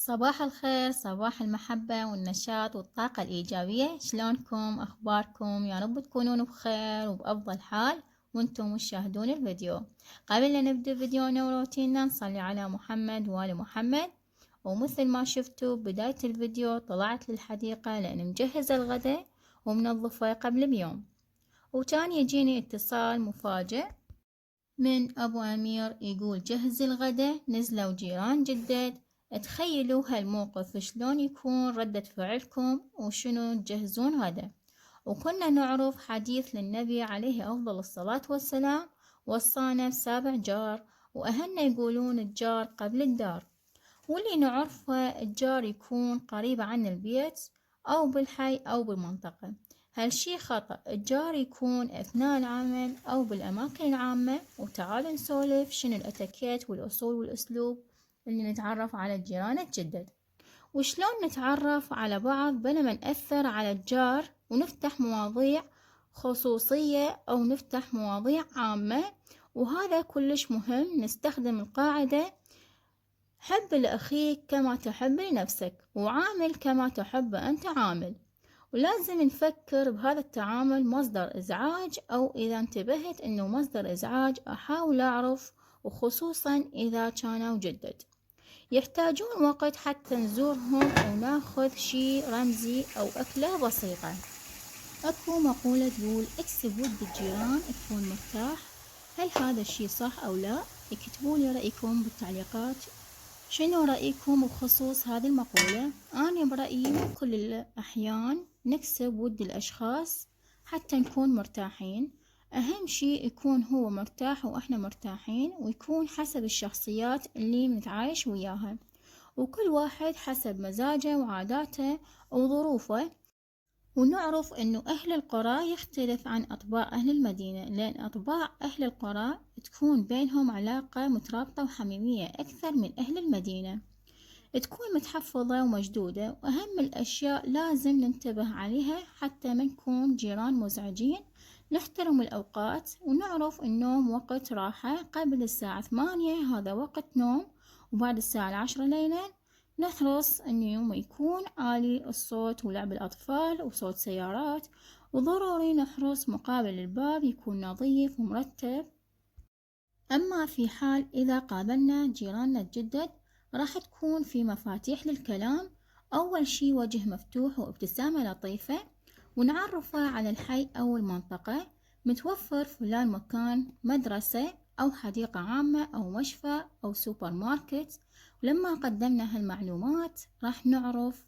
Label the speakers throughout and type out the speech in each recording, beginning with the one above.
Speaker 1: صباح الخير، صباح المحبة والنشاط والطاقة الإيجابية. شلونكم؟ أخباركم؟ يا رب تكونون بخير وبأفضل حال وانتم مشاهدون الفيديو. قبل لا نبدأ فيديونا وروتيننا نصلي على محمد وآل محمد. ومثل ما شفتوا بداية الفيديو طلعت للحديقة لأن مجهزة الغداء ومنظفة قبل بيوم، وكان يجيني اتصال مفاجئ من أبو أمير يقول جهز الغداء، نزلوا جيران جدد. تخيلوا هالموقف شلون يكون ردة فعلكم وشنو تجهزون غدا. وكنا نعرف حديث للنبي عليه أفضل الصلاة والسلام وصانا بسابع جار، وأهلنا يقولون الجار قبل الدار. واللي نعرفه الجار يكون قريب عن البيت أو بالحي أو بالمنطقة. هالشي خطأ، الجار يكون أثناء العمل أو بالأماكن العامة. وتعالوا نسولف شنو الأتيكيت والأصول والأسلوب اللي نتعرف على الجيران الجدد، وشلون نتعرف على بعض بلا ما نأثر على الجار ونفتح مواضيع خصوصية أو نفتح مواضيع عامة. وهذا كلش مهم. نستخدم القاعدة حب لأخيك كما تحب لنفسك، وعامل كما تحب أن تعامل. ولازم نفكر بهذا التعامل مصدر إزعاج، أو إذا انتبهت إنه مصدر إزعاج أحاول أعرف، وخصوصا إذا كانوا جدد يحتاجون وقت حتى نزورهم أو ناخذ شي رمزي أو أكلة بسيطة. أكو مقولة تقول اكسب ود الجيران تكون مرتاح. هل هذا الشي صح أو لا؟ اكتبوا لي رأيكم بالتعليقات. شنو رأيكم بخصوص هذه المقولة؟ أنا برأيي كل الأحيان نكسب ود الأشخاص حتى نكون مرتاحين. أهم شي يكون هو مرتاح وإحنا مرتاحين، ويكون حسب الشخصيات اللي نتعايش وياها، وكل واحد حسب مزاجه وعاداته وظروفه. ونعرف إنه أهل القرى يختلف عن أطباع أهل المدينة، لأن أطباع أهل القرى تكون بينهم علاقة مترابطة وحميمية أكثر من أهل المدينة، تكون متحفظة ومشدودة. وأهم الأشياء لازم ننتبه عليها حتى ما نكون جيران مزعجين. نحترم الأوقات ونعرف النوم وقت راحة. قبل الساعة 8 هذا وقت نوم، وبعد الساعة 10 ليلا نحرص أنه ما يكون عالي الصوت ولعب الأطفال وصوت سيارات. وضروري نحرص مقابل الباب يكون نظيف ومرتب. أما في حال إذا قابلنا جيراننا الجدد راح تكون في مفاتيح للكلام. أول شي وجه مفتوح وابتسامة لطيفة، ونعرفه على الحي أو المنطقة. متوفر فلان مكان مدرسة أو حديقة عامة أو مشفى أو سوبر ماركت. ولما قدمنا هالمعلومات راح نعرف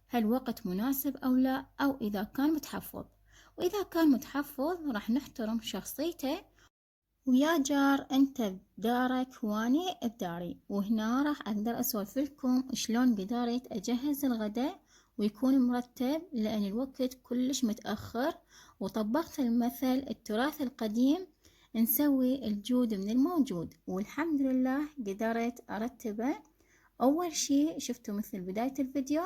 Speaker 1: هل وقت مناسب أو لا، أو إذا كان متحفظ. وإذا كان متحفظ راح نحترم شخصيته. ويا جار انت بدارك واني بداري، وهنا راح اقدر اسولف لكم شلون قدرت اجهز الغداء ويكون مرتب، لان الوقت كلش متأخر. وطبقت المثل التراث القديم، نسوي الجود من الموجود، والحمد لله قدرت ارتبه. اول شي شفتوا مثل بداية الفيديو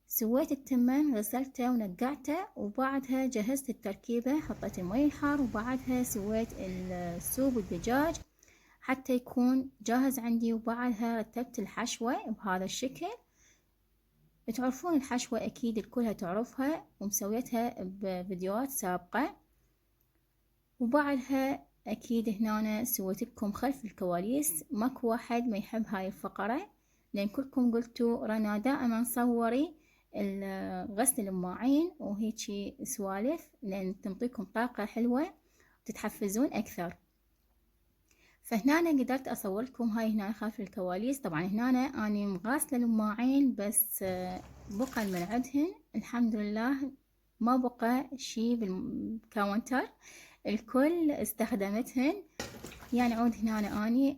Speaker 1: سويت التمن، غسلته ونقعته، وبعدها جهزت التركيبة، حطيت المي الحار، وبعدها سويت السوب الدجاج حتى يكون جاهز عندي. وبعدها رتبت الحشوة بهذا الشكل. تعرفون الحشوة أكيد الكلها تعرفها ومسويتها بفيديوهات سابقة. وبعدها أكيد هنا سويت لكم خلف الكواليس. ماكو واحد ما يحب هاي الفقرة، لأن كلكم قلتوا رنا دائما صوري غسل المواعين وهيجي سوالف، لأن تنطيكم طاقة حلوة وتتحفزون أكثر. فهنا أنا قدرت أصور لكم هاي هنا خلف الكواليس. طبعا هنا أنا مغاسلة المواعين بس بقى من عندهن الحمد لله، ما بقى شي بالكاونتر، الكل استخدمتهن. يعني عود هنا أني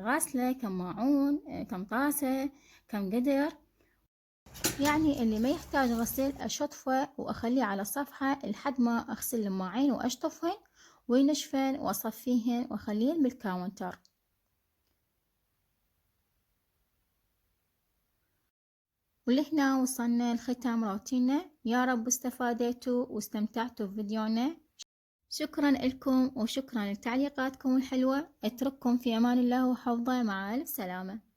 Speaker 1: غاسلة كم ماعون، كم طاسة، كم قدر. يعني اللي ما يحتاج غسيل أشطفه وأخليه على صفحة لحد ما أغسل المواعين وأشطفهن وينشفن وأصفيهن وأخليهن بالكاونتر. ولهنا وصلنا لختام روتيننا. يا رب استفادتوا واستمتعتوا بفيديونا. شكرا لكم وشكرا لتعليقاتكم الحلوة. اترككم في أمان الله وحفظه، مع ألف سلامة.